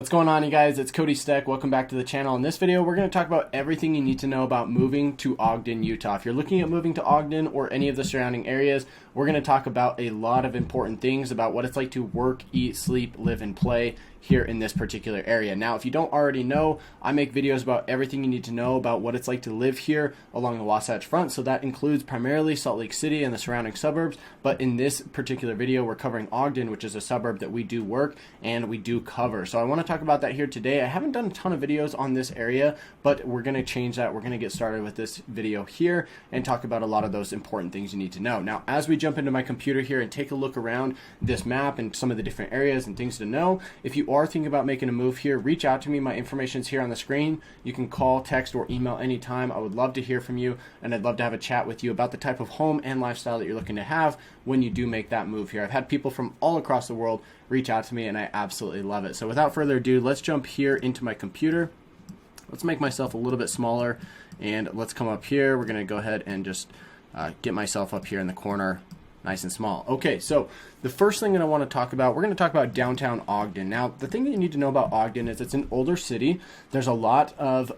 What's going on, you guys? It's Cody Steck. Welcome back to the channel. In this video, we're going to talk about everything you need to know about moving to Ogden, Utah. If you're looking at moving to Ogden or any of the surrounding areas, we're going to talk about a lot of important things about what it's like to work, eat, sleep, live, and play here in this particular area. Now, if you don't already know, I make videos about everything you need to know about what it's like to live here along the Wasatch Front. So that includes primarily Salt Lake City and the surrounding suburbs. But in this particular video, we're covering Ogden, which is a suburb that we do work and we do cover. So I want to talk about that here today. I haven't done a ton of videos on this area, but we're going to change that. We're going to get started with this video here and talk about a lot of those important things you need to know. Now, as we jump into my computer here and take a look around this map and some of the different areas and things to know, if you are thinking about making a move here, reach out to me. My information is here on the screen. You can call, text, or email anytime. I would love to hear from you, and I'd love to have a chat with you about the type of home and lifestyle that you're looking to have when you do make that move here. I've had people from all across the world reach out to me, and I absolutely love it. So without further ado, let's jump here into my computer. Let's make myself a little bit smaller, and let's come up here. We're going to go ahead and just get myself up here in the corner nice and small. Okay, so the first thing that I want to talk about, we're going to talk about downtown Ogden. Now, the thing that you need to know about Ogden is it's an older city. There's a lot of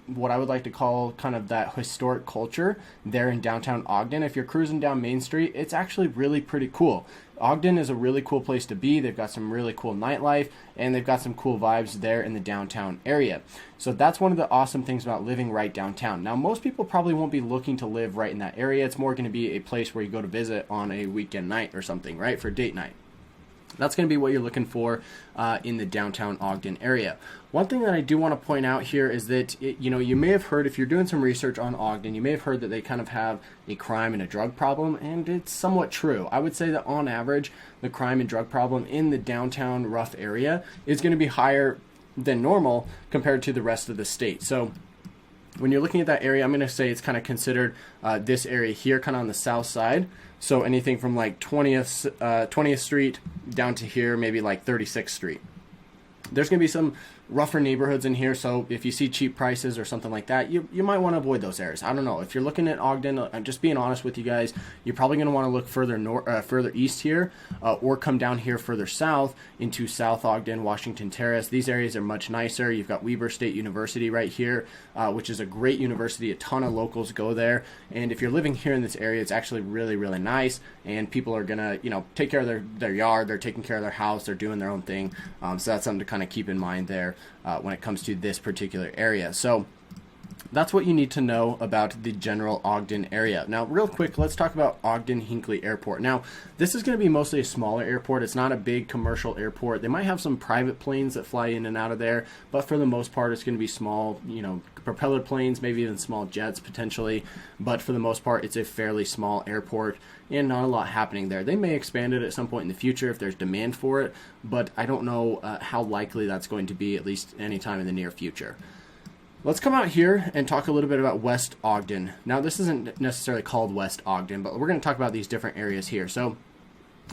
what I would like to call kind of that historic culture there in downtown Ogden. If you're cruising down Main Street, it's actually really pretty cool. Ogden is a really cool place to be. They've got some really cool nightlife, and they've got some cool vibes there in the downtown area. So that's one of the awesome things about living right downtown. Now, most people probably won't be looking to live right in that area. It's more going to be a place where you go to visit on a weekend night or something, right, for date night. That's going to be what you're looking for in the downtown Ogden area. One thing that I do want to point out here is that, you may have heard, if you're doing some research on Ogden, you may have heard that they kind of have a crime and a drug problem, and it's somewhat true. I would say that on average, the crime and drug problem in the downtown rough area is going to be higher than normal compared to the rest of the state. So when you're looking at that area, I'm going to say it's kind of considered this area here, kind of on the south side. So anything from like 20th Street down to here, maybe like 36th Street. There's going to be some rougher neighborhoods in here, so if you see cheap prices or something like that, you might want to avoid those areas. I don't know. If you're looking at Ogden, I'm just being honest with you guys, you're probably going to want to look further east here, or come down here further south into South Ogden, Washington Terrace. These areas are much nicer. You've got Weber State University right here, which is a great university. A ton of locals go there, and if you're living here in this area, it's actually really, really nice, and people are going to, take care of their yard. They're taking care of their house. They're doing their own thing, so that's something to kind of keep in mind there when it comes to this particular area. So that's what you need to know about the general Ogden area. Now, real quick, let's talk about Ogden Hinckley Airport. Now, this is going to be mostly a smaller airport. It's not a big commercial airport. They might have some private planes that fly in and out of there, but for the most part, it's going to be small, propeller planes, maybe even small jets potentially. But for the most part, it's a fairly small airport and not a lot happening there. They may expand it at some point in the future if there's demand for it, but I don't know how likely that's going to be, at least anytime in the near future. Let's come out here and talk a little bit about West Ogden. Now, this isn't necessarily called West Ogden, but we're going to talk about these different areas here. So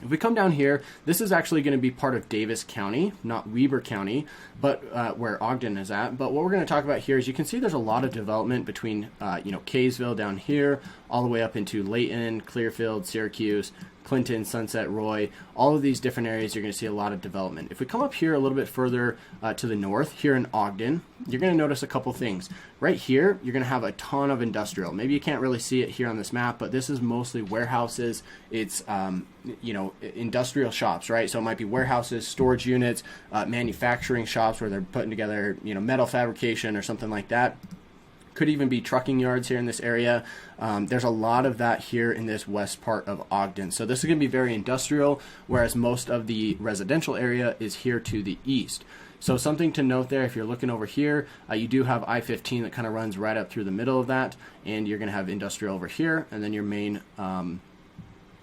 if we come down here, this is actually going to be part of Davis County, not Weber County, but where Ogden is at. But what we're going to talk about here is you can see there's a lot of development between, Kaysville down here, all the way up into Layton, Clearfield, Syracuse, Clinton, Sunset, Roy. All of these different areas, you're going to see a lot of development. If we come up here a little bit further to the north, here in Ogden, you're going to notice a couple things. Right here, you're going to have a ton of industrial. Maybe you can't really see it here on this map, but this is mostly warehouses. It's, industrial shops, right? So it might be warehouses, storage units, manufacturing shops where they're putting together, metal fabrication or something like that. Could even be trucking yards here in this area. There's a lot of that here in this west part of Ogden. So this is going to be very industrial, whereas most of the residential area is here to the east. So something to note there, if you're looking over here, you do have I-15 that kind of runs right up through the middle of that, and you're going to have industrial over here, and then your main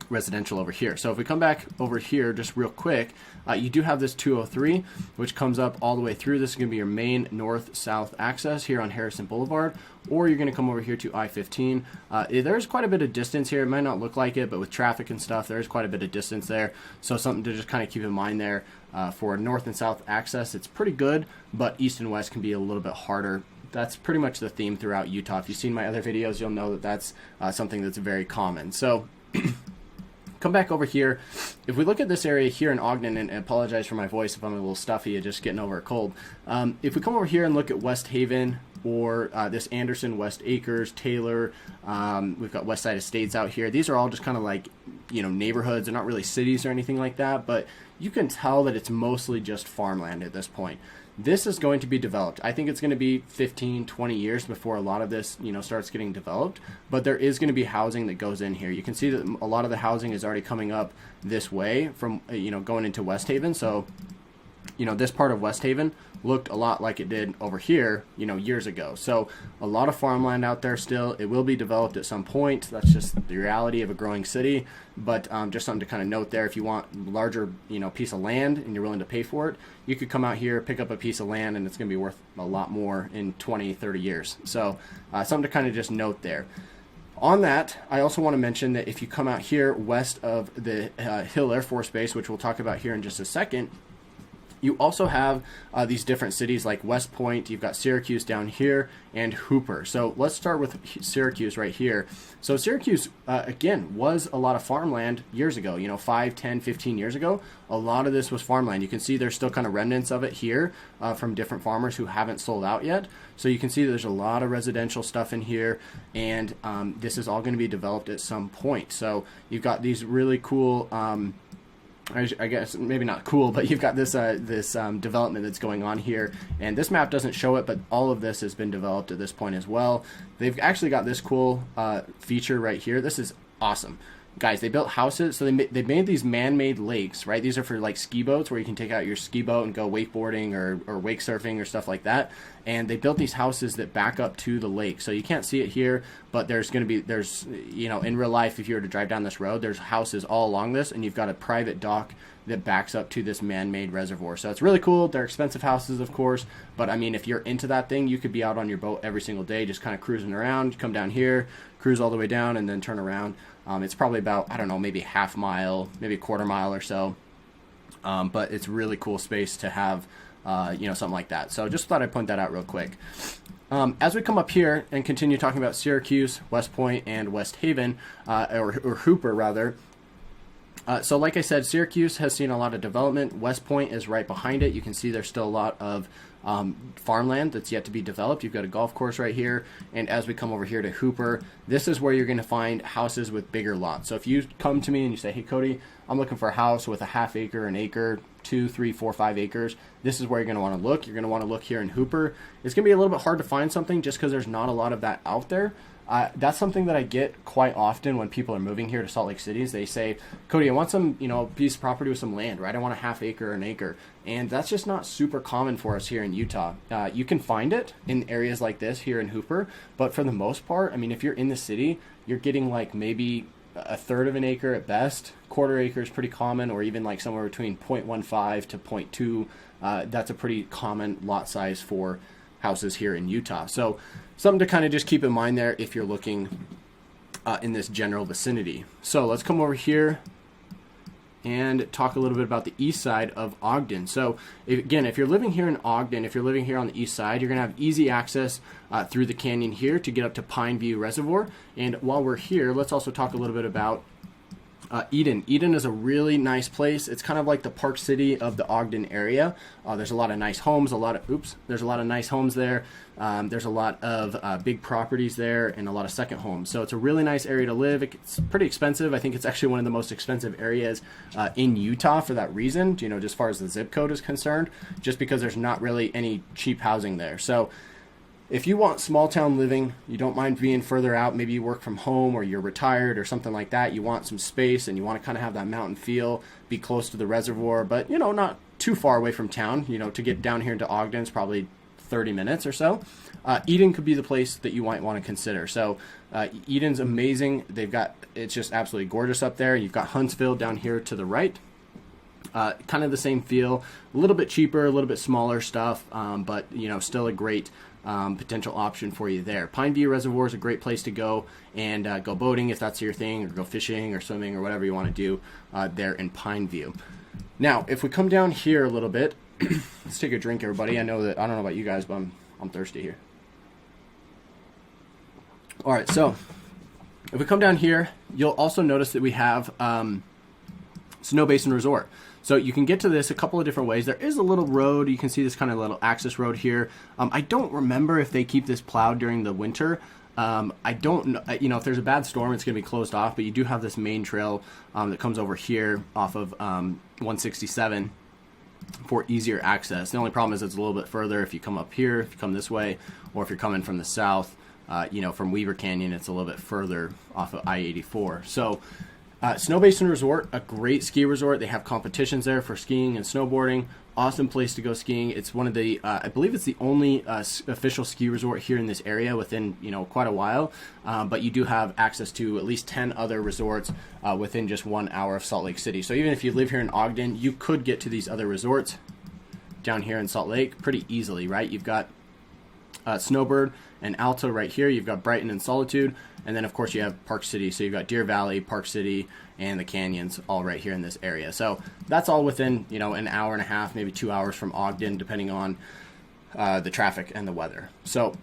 residential over here. So if we come back over here just real quick, you do have this 203, which comes up all the way through. This is going to be your main north-south access here on Harrison Boulevard, or you're going to come over here to I-15. There's quite a bit of distance here. It might not look like it, but with traffic and stuff, there's quite a bit of distance there. So something to just kind of keep in mind there. For north and south access, it's pretty good, but east and west can be a little bit harder. That's pretty much the theme throughout Utah. If you've seen my other videos, you'll know that that's something that's very common. So Come back over here. If we look at this area here in Ogden, and I apologize for my voice if I'm a little stuffy, just getting over a cold. If we come over here and look at West Haven, or this Anderson, West Acres, Taylor, we've got West Side Estates out here. These are all just kind of like, you know, neighborhoods. They're not really cities or anything like that, but you can tell that it's mostly just farmland at this point. This is going to be developed. I think it's going to be 15, 20 years before a lot of this, you know, starts getting developed, but there is going to be housing that goes in here. You can see that a lot of the housing is already coming up this way from, you know, going into West Haven. So, you know, this part of West Haven looked a lot like it did over here, you know, years ago. So a lot of farmland out there still. It will be developed at some point. That's just the reality of a growing city. But just something to kind of note there. If you want a larger, you know, piece of land and you're willing to pay for it, you could come out here, pick up a piece of land, and it's going to be worth a lot more in 20, 30 years. So something to kind of just note there. On that, I also want to mention that if you come out here west of the Hill Air Force Base, which we'll talk about here in just a second, you also have these different cities like West Point. You've got Syracuse down here and Hooper. So let's start with Syracuse right here. So Syracuse, again, was a lot of farmland years ago, you know, 5, 10, 15 years ago. A lot of this was farmland. You can see there's still kind of remnants of it here from different farmers who haven't sold out yet. So you can see there's a lot of residential stuff in here, and this is all going to be developed at some point. So you've got these really cool I guess maybe not cool, but you've got this development that's going on here, and this map doesn't show it, but all of this has been developed at this point as well. They've actually got this cool feature right here. This is awesome. Guys, they built houses, so they made these man-made lakes, right? These are for like ski boats where you can take out your ski boat and go wakeboarding or wake surfing or stuff like that. And they built these houses that back up to the lake. So you can't see it here, but there's, you know, in real life, if you were to drive down this road, there's houses all along this, and you've got a private dock that backs up to this man-made reservoir. So it's really cool. They're expensive houses, of course, but I mean, if you're into that thing, you could be out on your boat every single day, just kind of cruising around, come down here, cruise all the way down, and then turn around. It's probably about, I don't know, maybe half mile, maybe a quarter mile or so. But it's really cool space to have, you know, something like that. So just thought I'd point that out real quick. As we come up here and continue talking about Syracuse, West Point, and West Haven, or Hooper rather. So like I said, Syracuse has seen a lot of development. West Point is right behind it. You can see there's still a lot of farmland that's yet to be developed. You've got a golf course right here, and as we come over here to Hooper, this is where you're going to find houses with bigger lots. So if you come to me and you say, hey Cody, I'm looking for a house with a half acre, an acre, 2, 3, 4, 5 acres, this is where you're going to want to look. You're going to want to look here in Hooper. It's going to be a little bit hard to find something just because there's not a lot of that out there. That's something that I get quite often when people are moving here to Salt Lake City. They say, Cody, I want some, you know, piece of property with some land, right? I want a half acre or an acre. And that's just not super common for us here in Utah. You can find it in areas like this here in Hooper, but for the most part, I mean, if you're in the city, you're getting like maybe a third of an acre at best. Quarter acre is pretty common, or even like somewhere between 0.15 to 0.2. That's a pretty common lot size for houses here in Utah. So something to kind of just keep in mind there if you're looking in this general vicinity. So let's come over here and talk a little bit about the east side of Ogden. So again, if you're living here in Ogden, if you're living here on the east side, you're going to have easy access through the canyon here to get up to Pine View Reservoir. And while we're here, let's also talk a little bit about Eden. Eden is a really nice place. It's kind of like the Park City of the Ogden area. There's a lot of nice homes, there's a lot of nice homes there. There's a lot of big properties there and a lot of second homes. So it's a really nice area to live. It's pretty expensive. I think it's actually one of the most expensive areas in Utah for that reason, you know, just as far as the zip code is concerned, just because there's not really any cheap housing there. So if you want small town living, you don't mind being further out, maybe you work from home or you're retired or something like that, you want some space and you want to kind of have that mountain feel, be close to the reservoir, but, you know, not too far away from town. You know, to get down here into Ogden is probably 30 minutes or so. Eden could be the place that you might want to consider. So Eden's amazing. It's just absolutely gorgeous up there. You've got Huntsville down here to the right. Kind of the same feel, a little bit cheaper, a little bit smaller stuff, but, you know, still a great potential option for you there. Pine View Reservoir is a great place to go and go boating if that's your thing, or go fishing or swimming or whatever you want to do there in Pine View. Now, if we come down here a little bit, let's take a drink, everybody. I don't know about you guys, but I'm thirsty here. All right, so If we come down here, you'll also notice that we have Snow Basin Resort. So you can get to this a couple of different ways. There is a little road. You can see this kind of little access road here. I don't remember if they keep this plowed during the winter. I don't know, if there's a bad storm, it's going to be closed off, but you do have this main trail that comes over here off of 167 for easier access. The only problem is it's a little bit further if you come up here, if you come this way, or if you're coming from the south, from Weaver Canyon, it's a little bit further off of I-84. So Snow Basin Resort, a great ski resort. They have competitions there for skiing and snowboarding. Awesome place to go skiing. It's one of the, I believe it's the only official ski resort here in this area within, quite a while. But you do have access to at least 10 other resorts within just 1 hour of Salt Lake City. So even if you live here in Ogden, you could get to these other resorts down here in Salt Lake pretty easily, right? You've got Snowbird and Alta right here. You've got Brighton and Solitude. And then, of course, you have Park City. So you've got Deer Valley, Park City, and the canyons all right here in this area. So that's all within, an hour and a half, maybe 2 hours from Ogden, depending on the traffic and the weather. So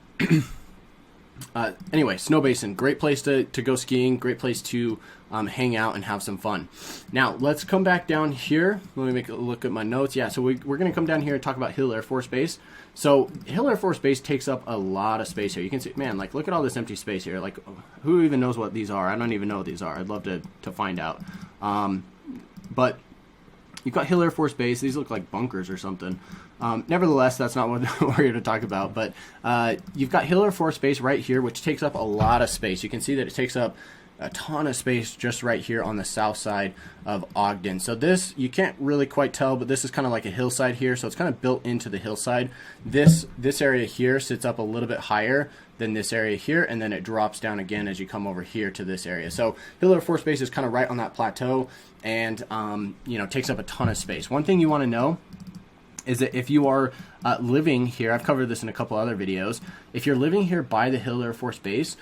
anyway, Snow Basin, great place to go skiing, great place to hang out and have some fun. Now, let's come back down here. Let me make a look at my notes. Yeah, so we're going to come down here and talk about Hill Air Force Base. So Hill Air Force Base takes up a lot of space here. You can see, man, look at all this empty space here. Who even knows what these are? I don't even know what these are. I'd love to find out. But you've got Hill Air Force Base. These look like bunkers or something. Nevertheless, that's not what we're here to talk about. But you've got Hill Air Force Base right here, which takes up a lot of space. You can see that it takes up a ton of space just right here on the south side of Ogden. So this, you can't really quite tell, but this is kind of like a hillside here. So it's kind of built into the hillside. This area here sits up a little bit higher than this area here, and then it drops down again as you come over here to this area. So Hill Air Force Base is kind of right on that plateau, and takes up a ton of space. One thing you want to know is that if you are living here, I've covered this in a couple other videos, if you're living here by the Hill Air Force Base,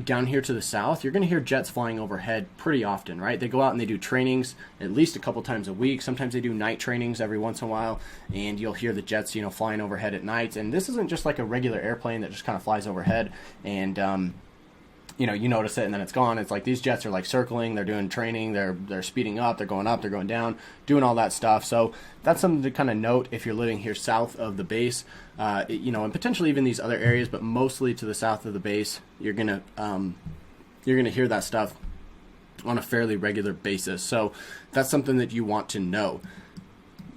down here to the south, you're going to hear jets flying overhead pretty often, right? They go out and they do trainings at least a couple times a week. Sometimes they do night trainings every once in a while, and you'll hear the jets, flying overhead at night. And this isn't just like a regular airplane that just kind of flies overhead and you notice it and then it's gone. It's like these jets are like circling, they're doing training, they're speeding up, they're going down, doing all that stuff. So that's something to kind of note if you're living here south of the base, and potentially even these other areas, but mostly to the south of the base. You're gonna hear that stuff on a fairly regular basis. So that's something that you want to know.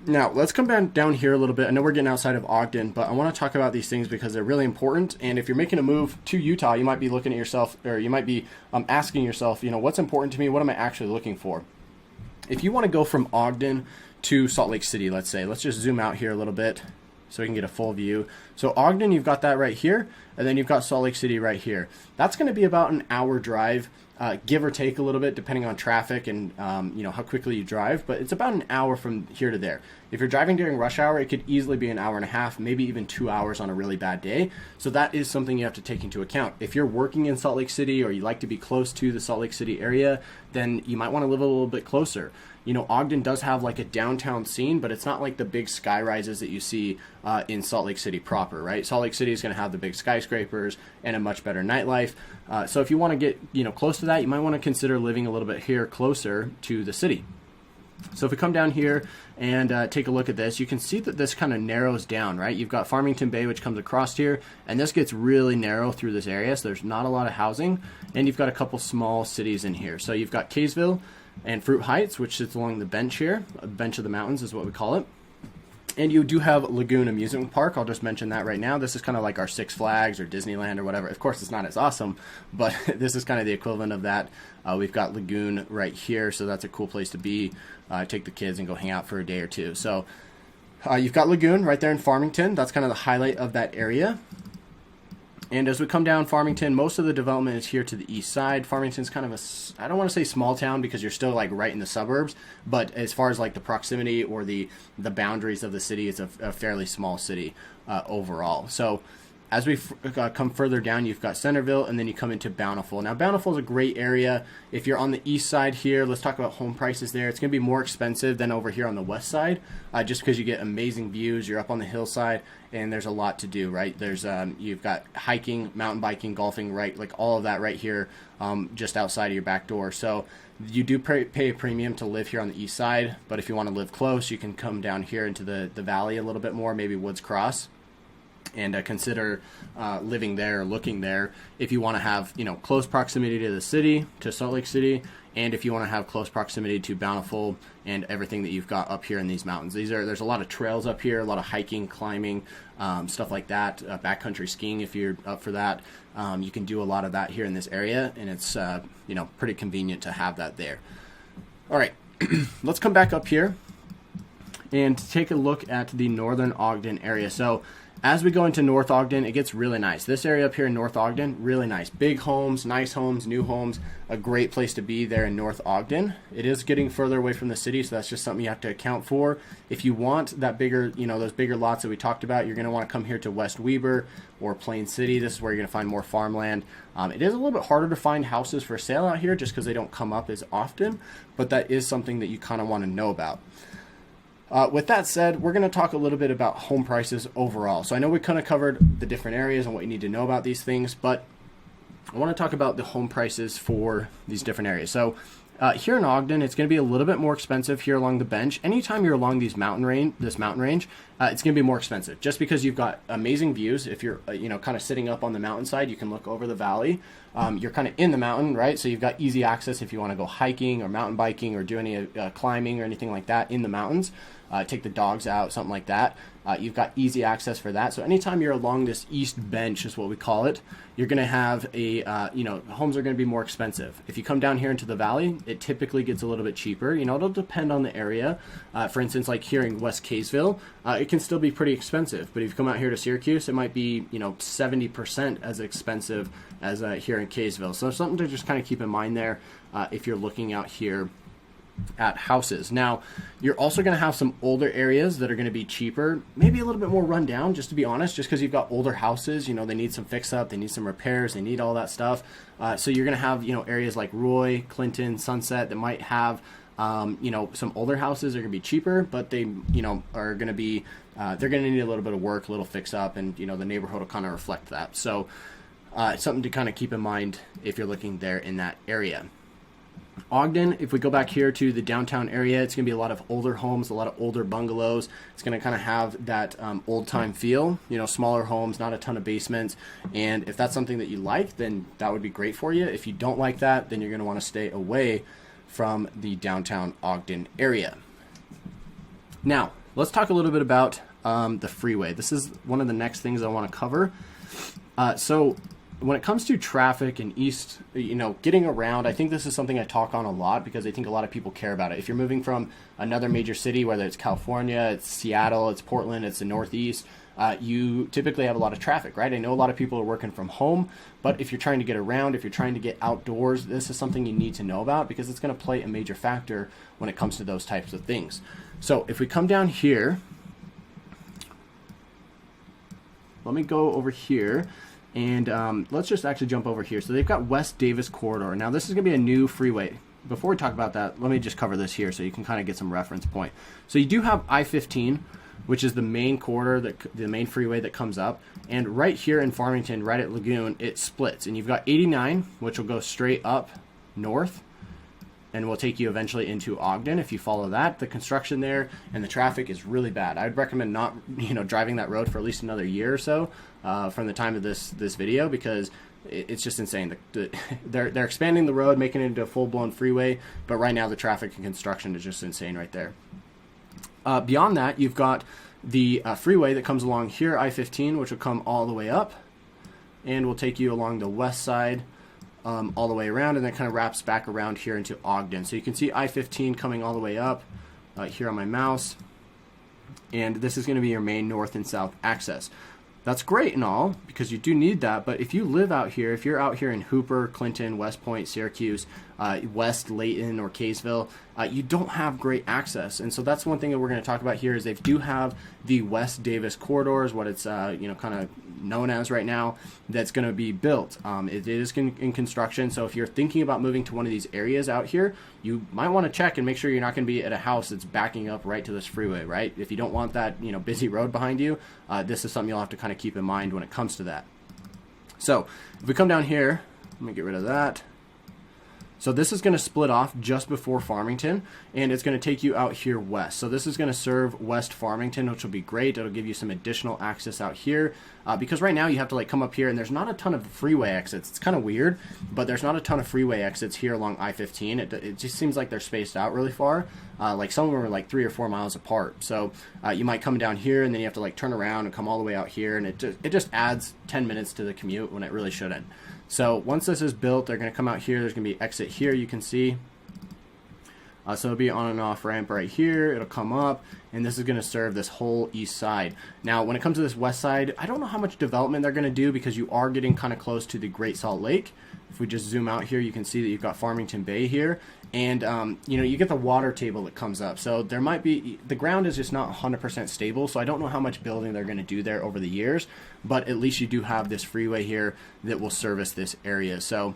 Now, let's come back down here a little bit. I know we're getting outside of Ogden, but I want to talk about these things because they're really important. And if you're making a move to Utah, you might be looking at yourself, or you might be asking yourself, what's important to me? What am I actually looking for? If you want to go from Ogden to Salt Lake City, let's just zoom out here a little bit so we can get a full view. So Ogden, you've got that right here, and then you've got Salt Lake City right here. That's going to be about an hour drive. Give or take a little bit depending on traffic and how quickly you drive, but it's about an hour from here to there. If you're driving during rush hour, it could easily be an hour and a half, maybe even 2 hours on a really bad day. So that is something you have to take into account. If you're working in Salt Lake City or you like to be close to the Salt Lake City area, then you might want to live a little bit closer. Ogden does have like a downtown scene, but it's not like the big sky rises that you see in Salt Lake City proper, right? Salt Lake City is going to have the big skyscrapers and a much better nightlife. So if you want to get close to that, you might want to consider living a little bit here closer to the city. So if we come down here and take a look at this, you can see that this kind of narrows down, right? You've got Farmington Bay, which comes across here, and this gets really narrow through this area, so there's not a lot of housing, and you've got a couple small cities in here. So you've got Kaysville and Fruit Heights, which sits along the bench here. A bench of the mountains is what we call it. And you do have Lagoon Amusement Park. I'll just mention that right now. This is kind of like our Six Flags or Disneyland or whatever. Of course, it's not as awesome, but this is kind of the equivalent of that. We've got Lagoon right here, so that's a cool place to be. Take the kids and go hang out for a day or two. So you've got Lagoon right there in Farmington. That's kind of the highlight of that area. And as we come down Farmington, most of the development is here to the east side. Farmington's kind of a, I don't want to say small town because you're still like right in the suburbs, but as far as like the proximity or the boundaries of the city, it's a fairly small city overall. So as we come further down, you've got Centerville, and then you come into Bountiful. Now, Bountiful is a great area. If you're on the east side here, let's talk about home prices there. It's going to be more expensive than over here on the west side, just because you get amazing views. You're up on the hillside, and there's a lot to do, right? There's you've got hiking, mountain biking, golfing, right? Like all of that right here, just outside of your back door. So you do pay a premium to live here on the east side, but if you want to live close, you can come down here into the valley a little bit more, maybe Woods Cross, and consider living there or looking there if you want to have, you know, close proximity to the city, to Salt Lake City, and if you want to have close proximity to Bountiful and everything that you've got up here in these mountains. There's a lot of trails up here, a lot of hiking, climbing, stuff like that, backcountry skiing if you're up for that. You can do a lot of that here in this area, and it's you know, pretty convenient to have that there. All right, let's come back up here and take a look at the northern Ogden area. So as we go into North Ogden, it gets really nice. This area up here in North Ogden, really nice. Big homes, nice homes, new homes, a great place to be there in North Ogden. It is getting further away from the city, so that's just something you have to account for. If you want that bigger, you know, those bigger lots that we talked about, you're going to want to come here to West Weber or Plain City. This is where you're going to find more farmland. It is a little bit harder to find houses for sale out here just because they don't come up as often, but that is something that you kind of want to know about. With that said, we're going to talk a little bit about home prices overall. So I know we kind of covered the different areas and what you need to know about these things, but I want to talk about the home prices for these different areas. So here in Ogden, it's going to be a little bit more expensive here along the bench. Anytime you're along this mountain range, it's going to be more expensive just because you've got amazing views. If you're, you know, kind of sitting up on the mountainside, you can look over the valley. You're kind of in the mountain, right? So you've got easy access if you want to go hiking or mountain biking or do any climbing or anything like that in the mountains. Take the dogs out, something like that. You've got easy access for that. So anytime you're along this east bench is what we call it, you're going to have a, you know, homes are going to be more expensive. If you come down here into the valley, it typically gets a little bit cheaper. You know, it'll depend on the area. For instance, like here in West Kaysville, it can still be pretty expensive. But if you come out here to Syracuse, it might be, you know, 70% as expensive as here in Kaysville. So something to just kind of keep in mind there if you're looking out here at houses. Now, you're also going to have some older areas that are going to be cheaper, maybe a little bit more run down, just to be honest, just because you've got older houses, you know, they need some fix up, they need some repairs, they need all that stuff. So you're going to have, you know, areas like Roy, Clinton, Sunset that might have, you know, some older houses are going to be cheaper, but they, you know, are going to be, they're going to need a little bit of work, a little fix up, and, you know, the neighborhood will kind of reflect that. So it's something to kind of keep in mind if you're looking there in that area. Ogden, if we go back here to the downtown area, it's going to be a lot of older homes, a lot of older bungalows. It's going to kind of have that old-time feel, you know, smaller homes, not a ton of basements. And if that's something that you like, then that would be great for you. If you don't like that, then you're going to want to stay away from the downtown Ogden area. Now, let's talk a little bit about the freeway. This is one of the next things I want to cover. So when it comes to traffic and east, you know, getting around, I think this is something I talk on a lot because I think a lot of people care about it. If you're moving from another major city, whether it's California, it's Seattle, it's Portland, it's the Northeast, you typically have a lot of traffic, right? I know a lot of people are working from home, but if you're trying to get around, if you're trying to get outdoors, this is something you need to know about because it's going to play a major factor when it comes to those types of things. So if we come down here, let me go over here. And let's just actually jump over here. So they've got West Davis Corridor. Now this is going to be a new freeway. Before we talk about that, let me just cover this here so you can kind of get some reference point. So you do have I-15, which is the main corridor, the main freeway that comes up. And right here in Farmington, right at Lagoon, it splits. And you've got 89, which will go straight up north and will take you eventually into Ogden. If you follow that, the construction there and the traffic is really bad. I'd recommend not, you know, driving that road for at least another year or so from the time of this video because it's just insane. They're expanding the road, making it into a full-blown freeway, but right now the traffic and construction is just insane right there. Beyond that, you've got the freeway that comes along here, I-15, which will come all the way up and will take you along the west side all the way around, and then kind of wraps back around here into Ogden. So you can see I-15 coming all the way up here on my mouse, and this is going to be your main north and south access. That's great and all because you do need that, but if you live out here, if you're out here in Hooper, Clinton, West Point, Syracuse, West Layton, or Kaysville, you don't have great access. And so that's one thing that we're going to talk about here is they do have the West Davis corridor is what it's kind of known as right now, that's going to be built. It is in construction, so if you're thinking about moving to one of these areas out here, you might want to check and make sure you're not going to be at a house that's backing up right to this freeway, right? If you don't want that busy road behind you, this is something you'll have to kind of keep in mind when it comes to that. So if we come down here, let me get rid of that. So this is going to split off just before Farmington, and it's going to take you out here west. So this is going to serve West Farmington, which will be great. It'll give you some additional access out here, because right now you have to come up here, and there's not a ton of freeway exits. It's kind of weird, but there's not a ton of freeway exits here along I-15. It just seems like they're spaced out really far. Like some of them are 3 or 4 miles apart. So you might come down here, and then you have to turn around and come all the way out here, and it just adds 10 minutes to the commute when it really shouldn't. So once this is built, they're going to come out here. There's going to be exit here, you can see. So it'll be on and off ramp right here. It'll come up, and this is going to serve this whole east side. Now, when it comes to this west side, I don't know how much development they're going to do because you are getting kind of close to the Great Salt Lake. If we just zoom out here, you can see that you've got Farmington Bay here, and you get the water table that comes up. So there might be, the ground is just not 100% stable, so I don't know how much building they're going to do there over the years, but at least you do have this freeway here that will service this area. So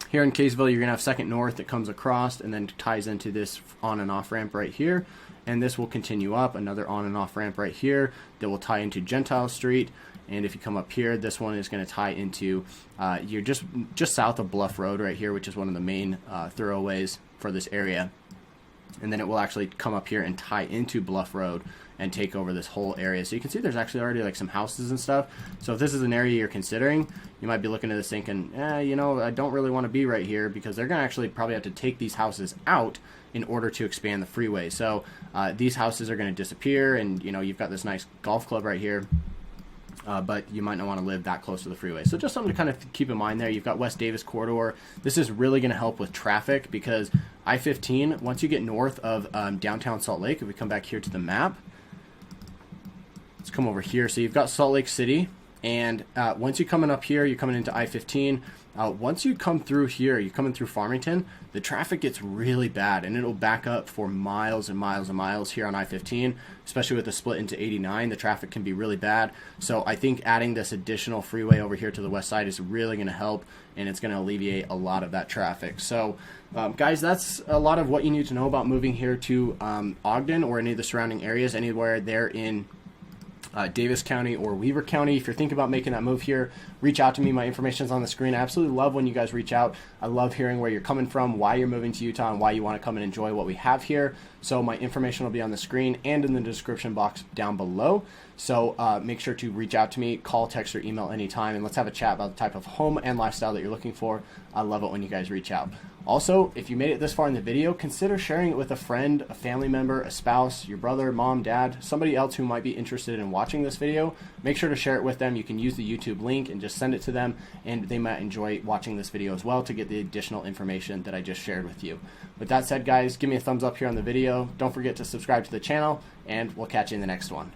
here in Kaysville, you're going to have Second North that comes across and then ties into this on and off ramp right here, and this will continue up, another on and off ramp right here that will tie into Gentile Street. And if you come up here, this one is going to tie into, you're just south of Bluff Road right here, which is one of the main thoroughways for this area. And then it will actually come up here and tie into Bluff Road and take over this whole area. So you can see there's actually already some houses and stuff. So if this is an area you're considering, you might be looking at this thinking, I don't really want to be right here, because they're going to actually probably have to take these houses out in order to expand the freeway. So these houses are going to disappear, and you've got this nice golf club right here. But you might not want to live that close to the freeway. So just something to kind of keep in mind there. You've got West Davis corridor. This is really going to help with traffic, because I-15, once you get north of downtown Salt Lake, if we come back here to the map, let's come over here. So you've got Salt Lake City, and once you're coming up here, you're coming into I-15. Once you come through here, you're coming through Farmington, the traffic gets really bad, and it'll back up for miles and miles and miles here on I-15, especially with the split into 89. The traffic can be really bad. So I think adding this additional freeway over here to the west side is really going to help, and it's going to alleviate a lot of that traffic. So guys, that's a lot of what you need to know about moving here to Ogden or any of the surrounding areas, anywhere there in Davis County or Weaver County. If you're thinking about making that move here, reach out to me. My information's on the screen. I absolutely love when you guys reach out. I love hearing where you're coming from, why you're moving to Utah, and why you want to come and enjoy what we have here. So my information will be on the screen and in the description box down below. So make sure to reach out to me, call, text, or email anytime, and let's have a chat about the type of home and lifestyle that you're looking for. I love it when you guys reach out. Also, if you made it this far in the video, consider sharing it with a friend, a family member, a spouse, your brother, mom, dad, somebody else who might be interested in watching this video. Make sure to share it with them. You can use the YouTube link and just send it to them, and they might enjoy watching this video as well to get the additional information that I just shared with you. With that said, guys, give me a thumbs up here on the video. Don't forget to subscribe to the channel, and we'll catch you in the next one.